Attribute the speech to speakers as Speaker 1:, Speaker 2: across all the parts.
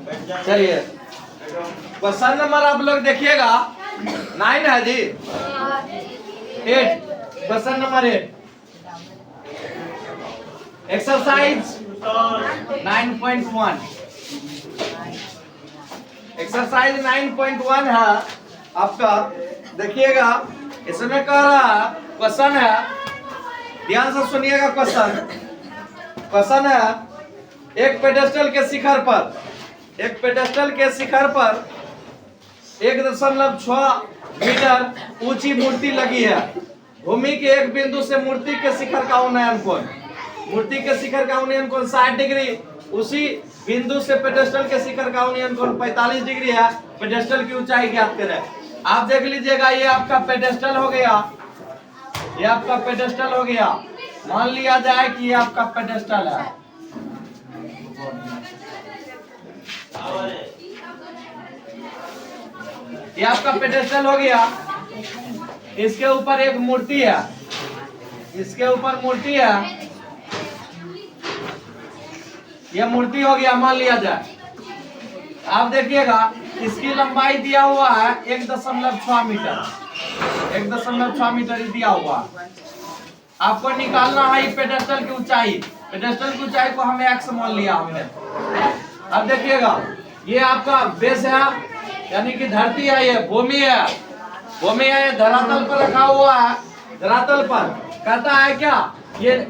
Speaker 1: चलिए question number आप लोग देखिएगा 9 है जी 8 क्वेश्चन नंबर 8 एक्सरसाइज 9.1 एक्सरसाइज 9.1 है आपका। देखिएगा इसमें कह रहा क्वेश्चन है, ध्यान से सुनिएगा। क्वेश्चन है एक पेडेस्टल के शिखर पर 1.6 मीटर ऊंची मूर्ति लगी है। भूमि के एक बिंदु से मूर्ति के शिखर का उन्नयन कोण 60 डिग्री, उसी बिंदु से पेडेस्टल के शिखर का उन्नयन कोण 45 डिग्री है। पेडेस्टल की ऊंचाई ज्ञात करें। आप देख लीजिएगा, ये आपका पेडेस्टल हो गया। मान लिया जाए कि ये आपका पेडेस्टल है। ये आपका पेडेस्टल हो गया। इसके ऊपर एक मूर्ति है, यह मूर्ति हो गया। मान लिया जाए, आप देखिएगा इसकी लंबाई दिया हुआ है 1.6 मीटर। 1.6 मीटर दिया हुआ। आपको निकालना है पेडेस्टल की ऊंचाई। पेडेस्टल की ऊंचाई को हमें x मान लिया हमने। अब देखिएगा, ये आपका बेस है, यानी कि धरती है, ये भूमि है। ये धरातल पर रखा हुआ है। धरातल पर कहता है क्या, ये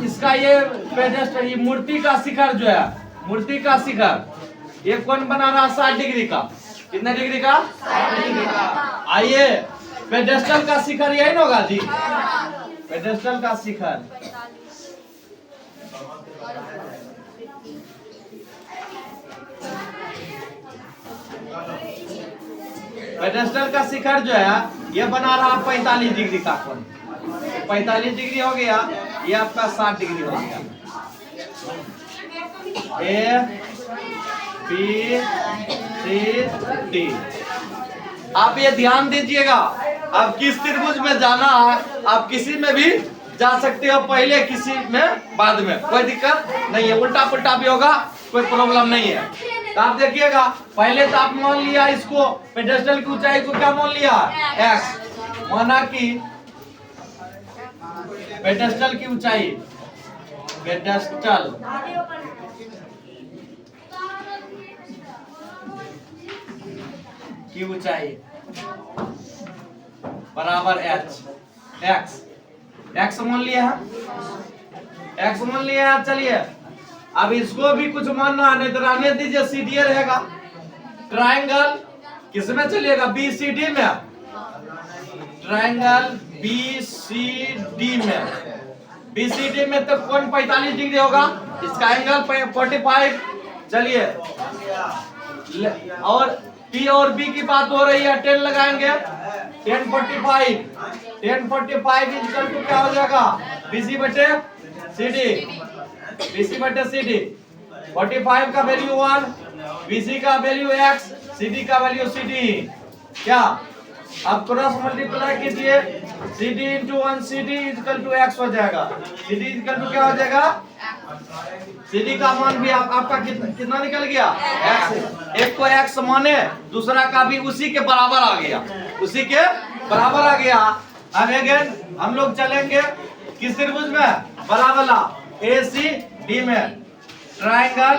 Speaker 1: इसका ये पेडेस्टल, ये मूर्ति का शिखर जो है, मूर्ति का शिखर ये कौन बना रहा 60 डिग्री का। कितने डिग्री का? 60 डिग्री का। आइए पेडेस्टल का शिखर यही ना होगा जी। पेडेस्टल का शिखर जो है ये बना रहा 45 डिग्री का कोण। 45 डिग्री हो गया, ये आपका 60 डिग्री हो गया। A B C D. आप ये ध्यान दीजिएगा, आप किस त्रिभुज में जाना है, आप किसी में भी जा सकते हो, पहले किसी में बाद में, कोई दिक्कत नहीं है। उल्टा पुल्टा भी होगा, कोई प्रॉब्लम नहीं है। तो आप देखिएगा, पहले तो आप मान लिया इसको, पेडेस्टल की ऊंचाई को क्या मान लिया x, माना कि पेडेस्टल की ऊंचाई, पेडेस्टल की ऊंचाई बराबर x मान लिया है। चलिए अब इसको भी कुछ मानना है, नहीं तो रहने दीजिए, सीडी रहेगा। ट्रायंगल किसमें चलिएगा? बीसीडी में। ट्रायंगल बीसीडी में तो कौन 45 डिग्री होगा, इसका एंगल 45। चलिए, और P और B की बात हो रही है, 10 लगाएंगे। 1045 इक्वल टू क्या हो जाएगा? BC बटे CD। 45 का वैल्यू 1, BC का वैल्यू x, CD का वैल्यू CD। क्या अब क्रॉस मल्टीप्लाई कीजिए, CD into 1 CD equal to x हो जाएगा। CD इक्वल टू क्या हो जाएगा? CD का मान भी आपका कितना निकल गया? x। एक को x माने, दूसरा का भी उसी के बराबर आ गया। अब अगेन हम लोग चलेंगे किस त्रिभुज में? बड़ा वाला ACD में। ट्रायंगल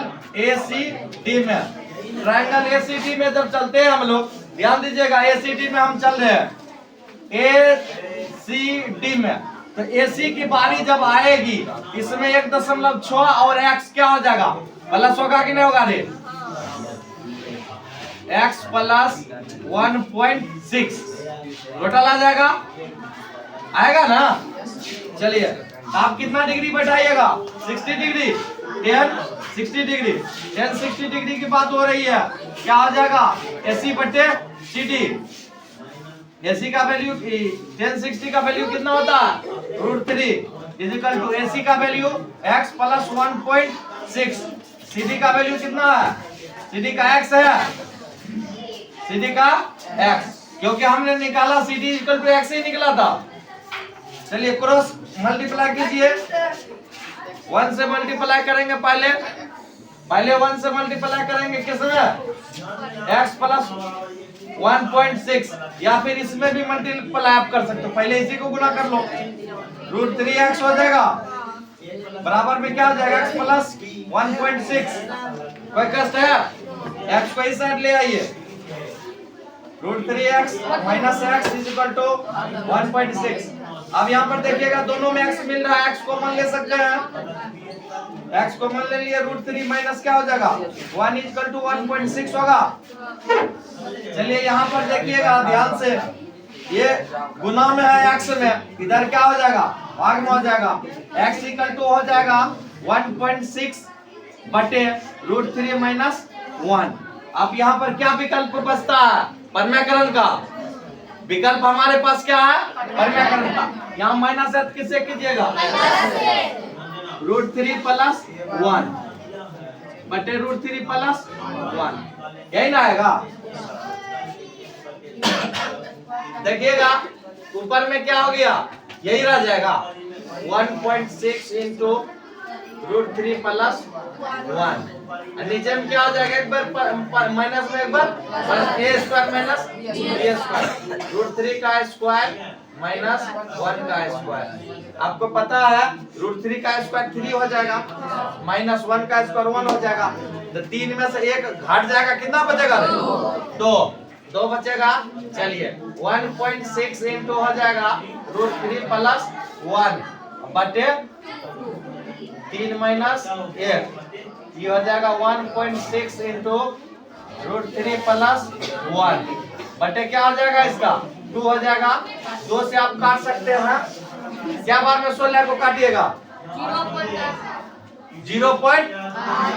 Speaker 1: ACD में जब चलते हैं हम लोग, ध्यान दीजिएगा, ACD में हम चल रहे हैं। ACD में तो AC की बारी जब आएगी, इसमें 1.6 और x क्या हो जाएगा? प्लस होगा कि नहीं होगा रे? x प्लस 1.6 टोटल आ जाएगा, आएगा ना? चलिए, आप कितना डिग्री बैठाइएगा? 60 डिग्री। 60 डिग्री की बात हो रही है, क्या हो जाएगा? AC बटे CD। AC का वैल्यू 1060 का वैल्यू कितना होता है? √3 इजिकल टू AC का वैल्यू x प्लस 1.6। CD का वैल्यू कितना है? CD का x है, क्योंकि हमने निकाला CD इक्वल टू x ही निकला था। चलिए क्रॉस मल्टीप्लाई कीजिए, 1 से मल्टीप्लाई करेंगे पहले, पहले 1 से मल्टीप्लाई करेंगे किसमें, x प्लस 1.6, या फिर इसमें भी मल्टीप्लाई आप कर सकते हो। पहले इसी को गुना कर लो, √3x हो जाएगा, बराबर में क्या हो जाएगा, x प्लस 1.6। कोई कष्ट है, x को इस साइड ले आइए, √3x minus x is equal to 1.6। अब यहाँ पर देखिएगा दोनों में x मिल रहा है, x कॉमन ले सकते हैं, x कॉमन ले लिए, √3 माइनस क्या हो जाएगा 1 इज इक्वल टू 1.6 होगा। चलिए यहाँ पर देखिएगा ध्यान से, ये गुना में है x में, इधर क्या हो जाएगा, भाग में हो जाएगा, x इक्वल टू हो जाएगा 1.6 बटे √3 माइनस 1। अब यहाँ पर क्या विकल्प बचता है, परम्यकरण का विकल्प हमारे पास क्या है, परम्यकरण का। यहाँ माइनस है किससे कीजिएगा, √3 प्लस 1 बटे √3 प्लस 1, यही ना आएगा। देखिएगा ऊपर में क्या हो गया, यही रह जाएगा 1.6 इंटू √3 प्लस 1, नीचे में क्या हो जाएगा, एक बार माइनस में एक बार a square minus b square, √3 का स्क्वायर माइनस 1 का स्क्वायर। आपको पता है √3 का स्क्वायर 3 हो जाएगा, माइनस 1 का स्क्वायर 1 हो जाएगा, तो 3 में से एक घट जाएगा, कितना बचेगा, 2 बचेगा। चलिए 1.6 इंटू हो जाएगा √3 प्लस 1 बटे 3 माइनस 1, ये हो जाएगा 1.6 इंटू √3 प्लस 1 बटे क्या हो जाएगा, इसका 2 हो जाएगा। 2 से आप काट सकते हैं, क्या बार में 16 को काटिएगा, 0 पॉइंट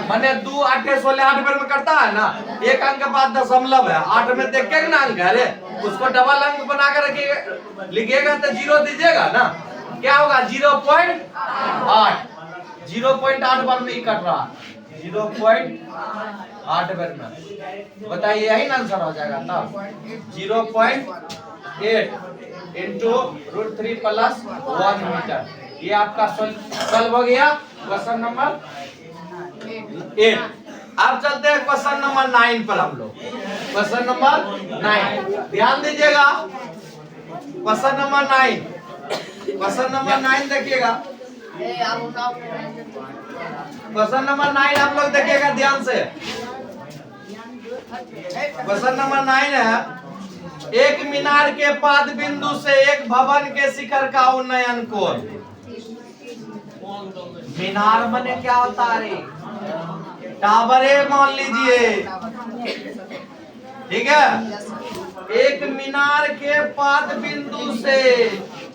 Speaker 1: माने 2 8 16 8 बार में करता है ना, एक अंक के बाद दशमलव है, 8 में देख के ना अंक है रे, उसको डबल अंक बना कर रखिएगा, लिखिएगा तो 0 दीजिएगा ना, क्या होगा 0.8, 0.8 बार में ही कट रहा, 0.8 बार में, बताइए यही ना आंसर हो जाएगा तब, 0.8 इंटू √3 प्लस 1 मीटर। ये आपका सॉल्व हो गया क्वेश्चन नंबर 8। अब चलते हैं क्वेश्चन नंबर 9 पर हम लोग। क्वेश्चन नंबर 9 ध्यान दीजिएगा, क्वेश्चन नंबर 9, क्वेश्चन नंबर 9 देखिएगा, क्वेश्चन नंबर 9 आप लोग देखिएगा ध्यान से। क्वेश्चन नंबर 9 है, एक मीनार के पाद बिंदु से एक भवन के शिखर का उन्नयन कोण। मीनार माने क्या होता है, टावरे मान लीजिए, ठीक है। एक मीनार के पाद बिंदु से,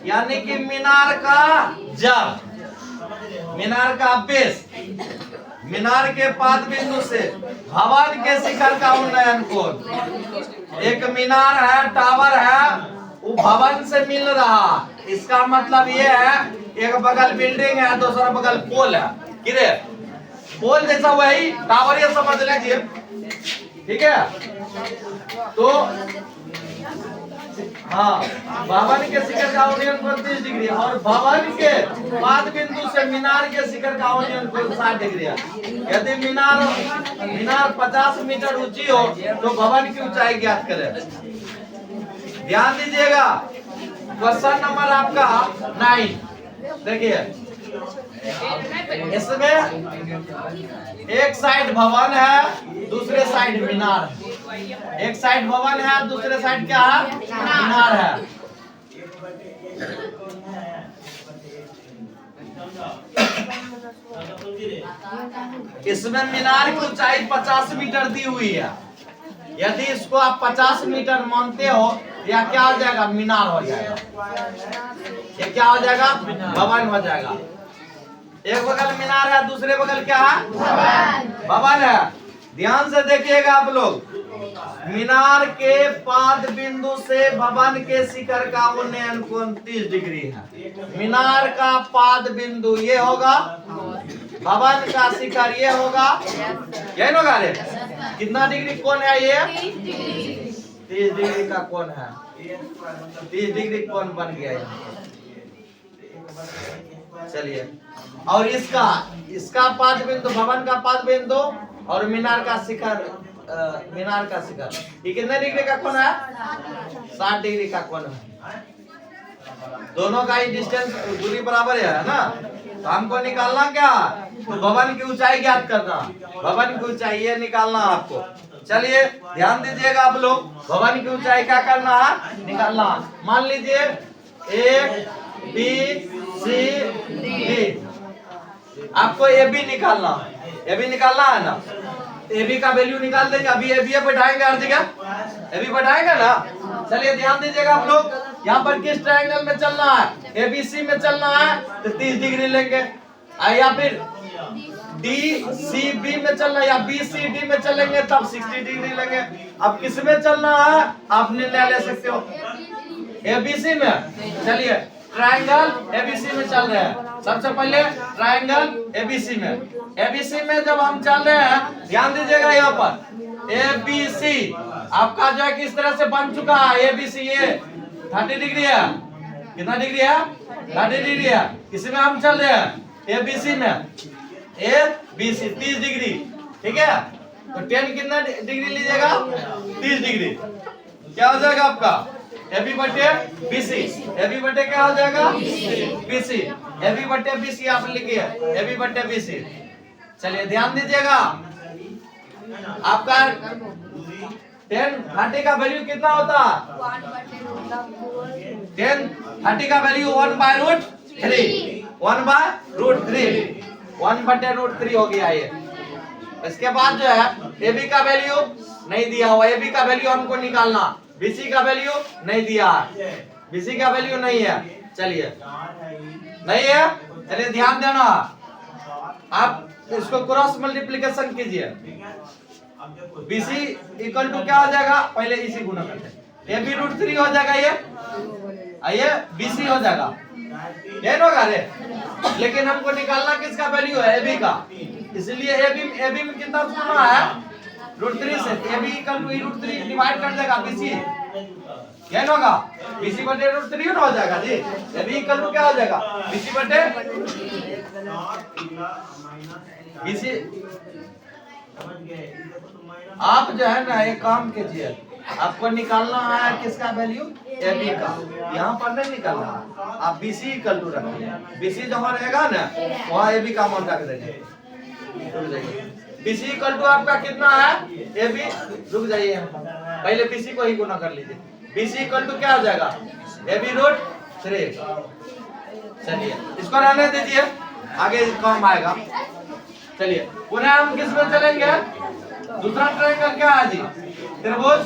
Speaker 1: यानी कि मीनार का जड़, मीनार का बेस, मीनार के पाद बिंदु से भवन के शिखर का उन्नयन कोण। एक मीनार है, टावर है, वो भवन से मिल रहा, इसका मतलब ये है एक बगल बिल्डिंग है, दूसरा बगल पोल है, किरे पोल जैसा वही टावर, ये समझ लीजिए, ठीक है। तो हाँ, भवन के शिखर का उन्नयन कोण 30 डिग्री, और भवन के पाद बिंदु से मीनार के शिखर का उन्नयन कोण 60 डिग्री है। यदि मीनार 50 मीटर ऊंची हो तो भवन की ऊंचाई ज्ञात करें। ध्यान दीजिएगा, क्वेश्चन नंबर आपका 9 देखिए, इसमें एक साइड भवन है, दूसरे साइड मीनार है। एक साइड भवन है, दूसरे साइड क्या है, मीनार है। इसमें मीनार की ऊंचाई 50 मीटर दी हुई है। यदि इसको आप 50 मीटर मानते हो, या क्या हो जाएगा, मीनार हो जाएगा, ये क्या हो जाएगा, भवन हो जाएगा। एक बगल मीनार है, दूसरे बगल क्या है, भवन है। ध्यान से देखिएगा आप लोग, मीनार के पाद बिंदु से भवन के शिखर का उन्नयन कोण 30 डिग्री है। मीनार का पाद बिंदु ये होगा, भवन का शिखर ये होगा, यही होगा रे, कितना डिग्री कोण है ये, 30 डिग्री का कोण है, 30 डिग्री कोण बन गया यहाँ। चलिए, और इसका पाद बिंदु, भवन का पाद बिंदु और मीनार का शिखर ये कितने डिग्री का कोण है? 60 डिग्री का कोण है। दोनों का ही डिस्टेंस दूरी बराबर है ना। तो हमको निकालना क्या? तो भवन की ऊंचाई ज्ञात करना। भवन की ऊंचाई ये निकालना आपको। चलिए ध्यान दीजिएगा आप लोग, भवन की ऊंचाई क्या करना है? निकालना। मान लीजिए ए बी सी डी, आपको ए बी निकालना है ना। ए बी का वैल्यू निकाल देंगे। अभी ए बी बैठाएंगे हर जगह, ए बी बैठाएंगे ना। चलिए ध्यान दीजिएगा आप लोग, यहाँ पर किस ट्रायंगल में चलना है? एबीसी में चलना है तो 30 डिग्री लेंगे, या फिर DCB में चलना है या BCD में चलेंगे तब 60 डिग्री लेंगे। अब किस में चलना है आप निर्णय ले सकते हो। ABC में चलिए, ट्रायंगल ABC में चल रहे हैं। सबसे पहले ट्रायंगल ABC में जब हम चल रहे हैं, ध्यान दीजिएगा यहाँ पर ABC आपका जो है किस तरह से बन चुका है। ABC ये 30 डिग्री है। कितना डिग्री है? 30 डिग्री है। इसमें हम चल रहे हैं ABC में, ABC 30 डिग्री, ठीक है। तो 10 कितना डिग्री लीजिएगा? 30 डिग्री। क्या हो जाएगा आपका? AB बटे BC, AB बटे क्या हो जाएगा? BC, AB बटे BC आप लिखिए, AB बटे BC। चलिए ध्यान दीजिएगा, आपका 10 30 का वैल्यू कितना होता है? 10 30 का वैल्यू 1/√3, 1/√3, 1/√3 हो गया ये। इसके बाद जो है AB का वैल्यू नहीं दिया हुआ, AB का वैल्यू हमको निकालना। BC का वैल्यू नहीं दिया है, BC का वैल्यू नहीं है। चलिए नहीं है, चलिए ध्यान देना, आप इसको क्रॉस मल्टीप्लिकेशन कीजिए। BC इक्वल टू क्या हो जाएगा? पहले इसी गुना करते हैं, AB√3 हो जाएगा ये BC हो जाएगा, ये होगा रे। लेकिन हमको निकालना किसका वैल्यू है? AB का। इसलिए AB में कितना गुना है? √3 से। AB इक्वल टू √3 डिवाइड कर देगा BC, ये होगा BC बटे √3 हो जाएगा जी। AB इक्वल टू क्या हो जाएगा? BC बटे BC। आप जो है ना एक काम कीजिए, आपको निकालना है किसका वैल्यू? AB का। यहाँ पर नहीं निकालना, आप BC इक्वल टू रखिए। BC जहाँ रहेगा ना वहाँ AB का मान रख देंगे। BC इक्वल टू आपका कितना है? AB, रुक जाइए पहले BC को ही गुना कर लीजिए। BC इक्वल टू क्या हो जाएगा? AB√3। चलिए इसको रहने दीजिए, आगे काम आएगा। चलिए पुनः हम किस में चलेंगे? दूसरा ट्रायंगल क्या है जी? त्रिभुज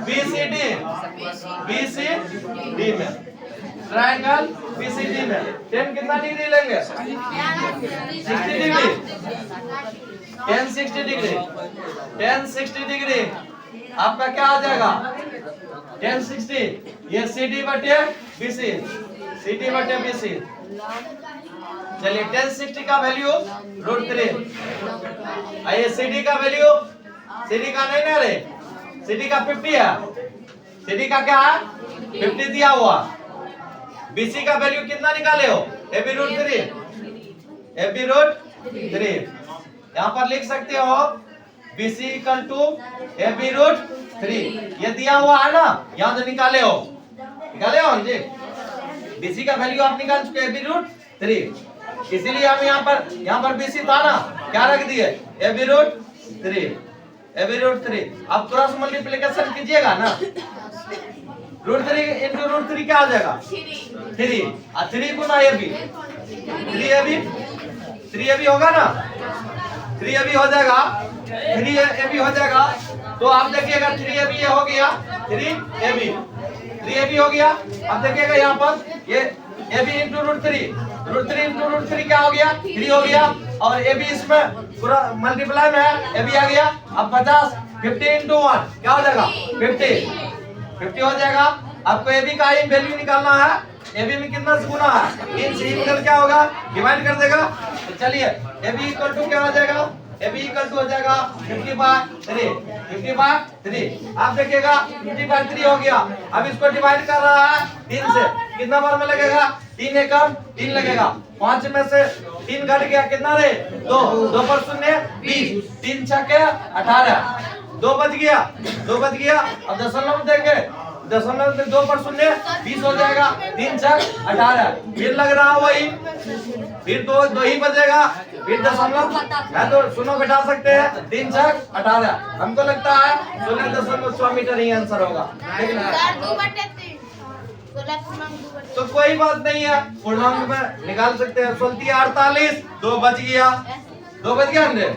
Speaker 1: BCD में, ट्रायंगल BCD में 10 कितना डिग्री लेंगे? 60 डिग्री। 10 60 डिग्री, 10 60 डिग्री आपका क्या आ जाएगा? 10 60, ये CD बटे BC, CD बटे BC। चलिए 10 60 का वैल्यू √3, ये CD का वैल्यू, CD का नहीं ना रे, CD का 50 है। CD का क्या है? 50 दिया हुआ। BC का वैल्यू कितना निकाले हो? AB√3, AB√3। यहाँ पर लिख सकते हो BC इक्वल टू AB√3, ये दिया हुआ है ना, यहाँ से निकाले हो जी। BC का वैल्यू आप निकाल चुके AB√3, इसीलिए हम यहाँ पर BC था ना, क्या रख दिए? AB√3। अब क्रॉस मल्टीप्लिकेशन कीजिएगा ना, √3 into √3 क्या हो जाएगा? 3, और 3 गुना AB, 3AB होगा ना, 3AB हो जाएगा, 3AB हो जाएगा। तो आप देखिएगा 3AB ये हो गया, 3AB हो गया। अब देखिएगा यहाँ पर ये AB into √3 into √3 क्या हो गया? 3 हो गया, और AB इसमें पूरा मल्टीप्लाई में है, AB आ गया। अब 50 into 1 क्या हो जाएगा? 50 हो जाएगा। आपको AB का ही वैल्यू निकालना है। AB में कितना से गुना है? इन से ही क्या होगा? डिवाइड कर देगा। तो चलिए AB इक्वल टू क्या हो जाएगा? AB इक्वल टू हो जाएगा 50/3। आप देखिएगा 50/3 हो गया। अब इसको डिवाइड कर रहा है 3 से, कितना बार में लगेगा? 3 एकम 3 लगेगा, 5 में से 3 घट गया, कितना रे 2, 2 पर शून्य 20, 3 छक्के 18, 2 बच गया, 2 बच गया। अब दशमलव देंगे, दशमलव में 2 पर शून्य 20 हो जाएगा, 3 छक 18, फिर लग रहा वही, फिर दो ही बचेगा, फिर दशमलव है तो सुनो घटा सकते हैं, 3 छक 18, हमको लगता है 16.6 मीटर ही आंसर होगा। तो कोई बात नहीं है, पूर्णांक में निकाल सकते हैं। 48, 2 बच गया, 2 बच गया हमने,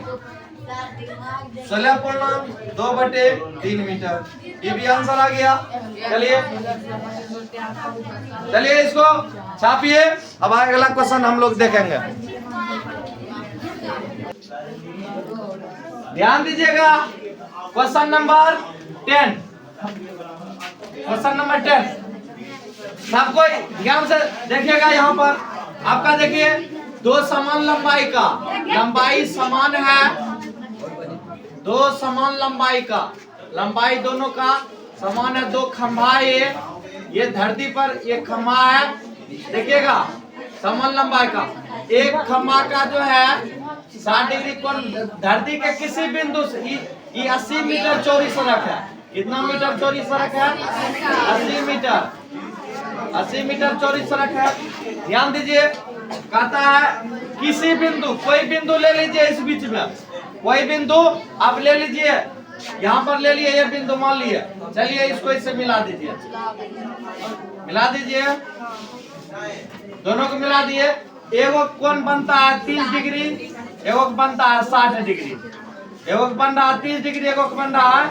Speaker 1: 16.2/3 मीटर, ये भी आंसर आ गया। चलिए चलिए इसको छापिए, अब अगला क्वेश्चन हम लोग देखेंगे। ध्यान दीजिएगा, क्वेश्चन नंबर 10, क्वेश्चन नंबर 10 सबको ध्यान से देखिएगा। यहाँ पर आपका देखिए, दो समान लंबाई का, लंबाई समान है, दो समान लंबाई का, लंबाई दोनों का समान है, दो खंभा है, ये धरती पर एक खंभा है, देखिएगा समान लंबाई का, एक खंभा का जो है 60 डिग्री कोण धरती के किसी बिंदु से, ये 80 मीटर चौड़ी सड़क है, कितना मीटर चौड़ी सड़क है, 80 मीटर, 80 मीटर चौड़ी सड़क है। ध्यान दीजिए, कहता है किसी बिंदु, कोई बिंदु ले लीजिए इस बीच में, कोई बिंदु आप ले लीजिए, यहाँ पर ले लिए, ये बिंदु मान लिए, चलिए इसको इससे मिला दीजिए, मिला दीजिए, दोनों को मिला दिए, एगो कोण बनता है 30 डिग्री, एगो बनता है 60 डिग्री, एगो बन रहा है 30 डिग्री, एगो बन रहा है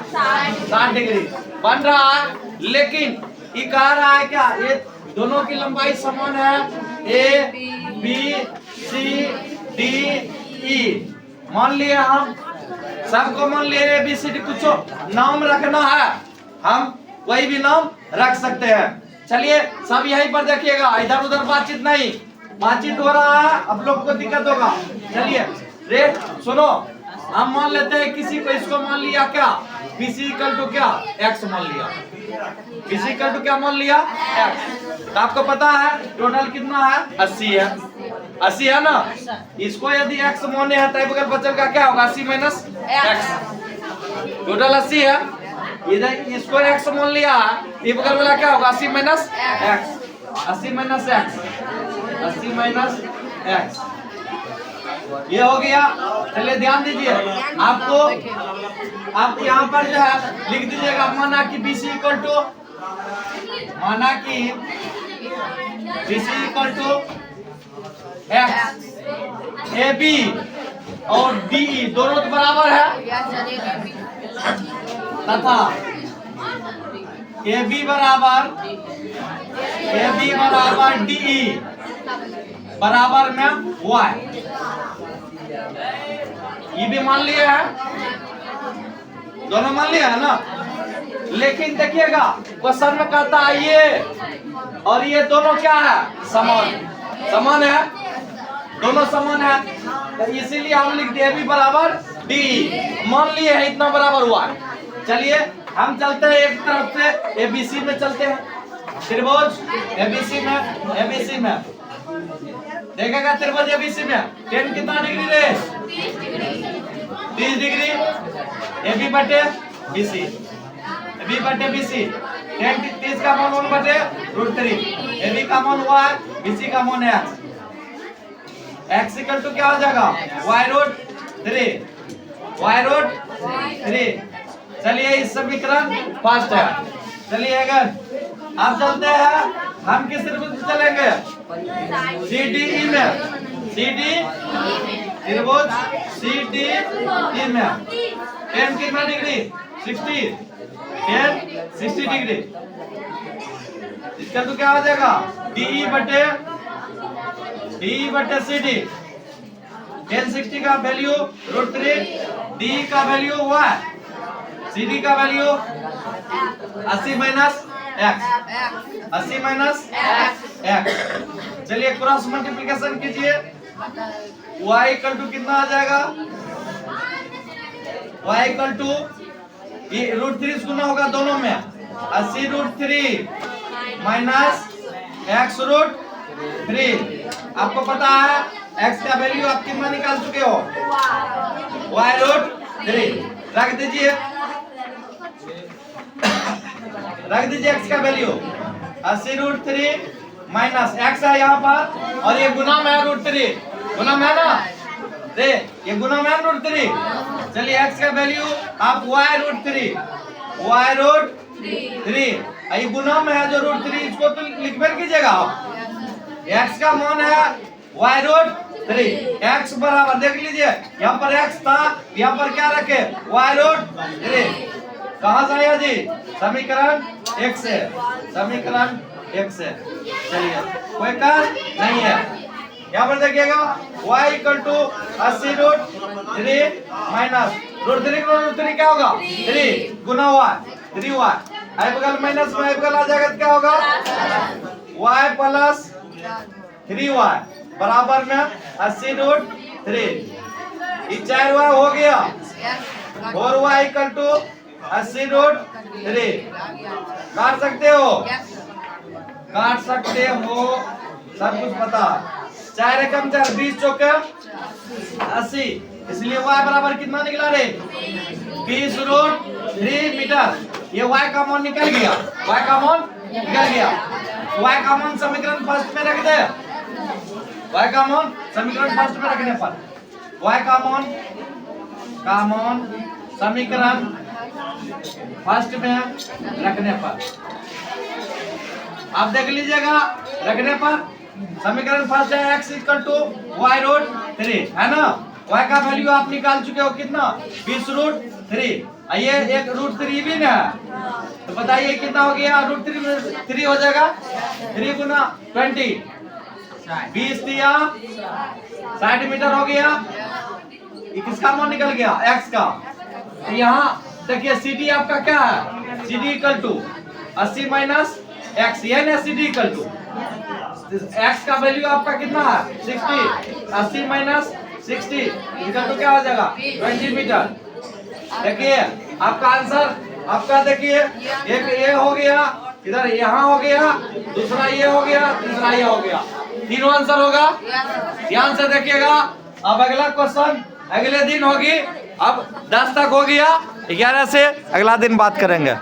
Speaker 1: 60 डिग्री बन रहा है, लेकिन ये कह रहा है क्या, ये दोनों की लंबाई समान है, ए बी सी डी ई, मान लिए हम सबको, मान लिए ए बी सी डी, कुछ नाम रखना है, हम कोई भी नाम रख सकते हैं। चलिए सब यहीं पर देखिएगा, इधर उधर बातचीत नहीं, बातचीत हो रहा है, अब लोग को दिक्कत होगा। चलिए रे सुनो, हम मान लेते हैं किसी को, इसको मान लिया क्या, BC इक्वल टू क्या, x मान लिया, BC इक्वल टू क्या मान लिया, x। तो आपको पता है टोटल कितना है, 80 है, 80 है ना, इसको यदि x माने है तो बगल बचल का क्या होगा, 80 माइनस x, टोटल 80 है, इधर इसको x मान लिया है, ये बगल वाला क्या होगा, 80 minus x, 80 minus x, 80 minus x, ये हो गया। चलिए ध्यान दीजिए, आपको आप यहाँ पर जो है लिख दीजिएगा, माना कि BC इक्वल टू, माना कि BC equal to x, AB और DE दोनों तो बराबर है, तथा AB बराबर DE बराबर में y, ये भी मान लिया है, दोनों मान लिया है ना। लेकिन देखिएगा क्वेश्चन में कहता है ये और ये दोनों क्या है, समान, समान है, दोनों समान है, तो इसीलिए हम लिख दिए B बराबर D, मान लिए है इतना बराबर हुआ है। चलिए हम चलते हैं एक तरफ से ABC में चलते हैं, त्रिभुज ABC में देखेगा, त्रिभुज ABC में 10 कितना डिग्री रे, 30 डिग्री, AB बटे BC, AB बटे BC, 30 का मान 1 बटे √3, AB का मान हुआ है, BC का मान है x इक्वल टू क्या हो जाएगा, y√3। चलिए इस समीकरण फर्स्ट है। चलिए अगर आप चलते हैं, हम किस त्रिभुज में चलेंगे, CDE में, त्रिभुज CDE में 10 कितना डिग्री, 60 डिग्री, इसका तो क्या हो जाएगा, DE बटे CD, 10 60 का वैल्यू √3, DE का वैल्यू हुआ है, CD का वैल्यू 80 माइनस x। चलिए क्रॉस मल्टीप्लिकेशन कीजिए, y इक्वल टू कितना आ जाएगा, y इक्वल टू ये √3 गुना होगा दोनों में, 80 √3 माइनस x 3। आपको पता है x का वैल्यू आप कितना निकाल चुके हो? y√3। रख दीजिए x का वैल्यू 80√3 माइनस x है यहाँ पर, और ये गुना में √3, गुना में ना दे, ये गुना में √3। चलिए x का वैल्यू आप y√3 ये गुना में है जो √3, इसको तो लिख कर कीजिएगा आप। x का मान है y√3, x बराबर देख लीजिए, यहाँ पर x था, यहाँ पर क्या रखे y√3। कहाँ से आया जी? समीकरण 1 से, समीकरण 1 से। चलिए कोई कर नहीं है। यहाँ पर देखिएगा y = 80√3 माइनस √3 क्या होगा? 3 गुना y, 3y, आई बगल माइनस y बगल आ जाएगा तो क्या होगा? y प्लस 3y बराबर में 80√3। ये 4y हो गया, 4y = 80√3। काट सकते हो, काट सकते हो, सब कुछ पता। 4 एकम 4, 20 चौके 80, इसलिए y बराबर कितना निकला रे? 20√3 मीटर। ये y का मान निकल गया, y का मान निकल गया। y का मान समीकरण फर्स्ट में रख दे, y का मान समीकरण फर्स्ट में रखने पर, y का मान समीकरण फर्स्ट में रखने पर आप देख लीजिएगा, रखने पर समीकरण फर्स्ट है x = y√3 है ना। y का वैल्यू आप निकाल चुके हो कितना? 20√3। ये एक √3 भी ना है, तो बताइए कितना हो गया? √3 में 3 हो जाएगा, 3 गुना 20, 20 दिया 60 मीटर हो गया। ये किसका मान निकल गया? x का। तो यहाँ देखिए CD आपका क्या है? CD = 80 माइनस x, ये ना CD = x का वैल्यू आपका कितना है? 60, 80 माइनस 60 = क्या हो जाएगा? 20 मीटर। देखिए आपका आंसर, आपका देखिए एक ये हो गया, इधर यहाँ हो गया, दूसरा ये हो गया, तीसरा ये हो गया, तीनों आंसर होगा। ध्यान से देखिएगा। अब अगला क्वेश्चन अगले दिन होगी। अब 10 तक हो गया, 11 से अगला दिन बात करेंगे।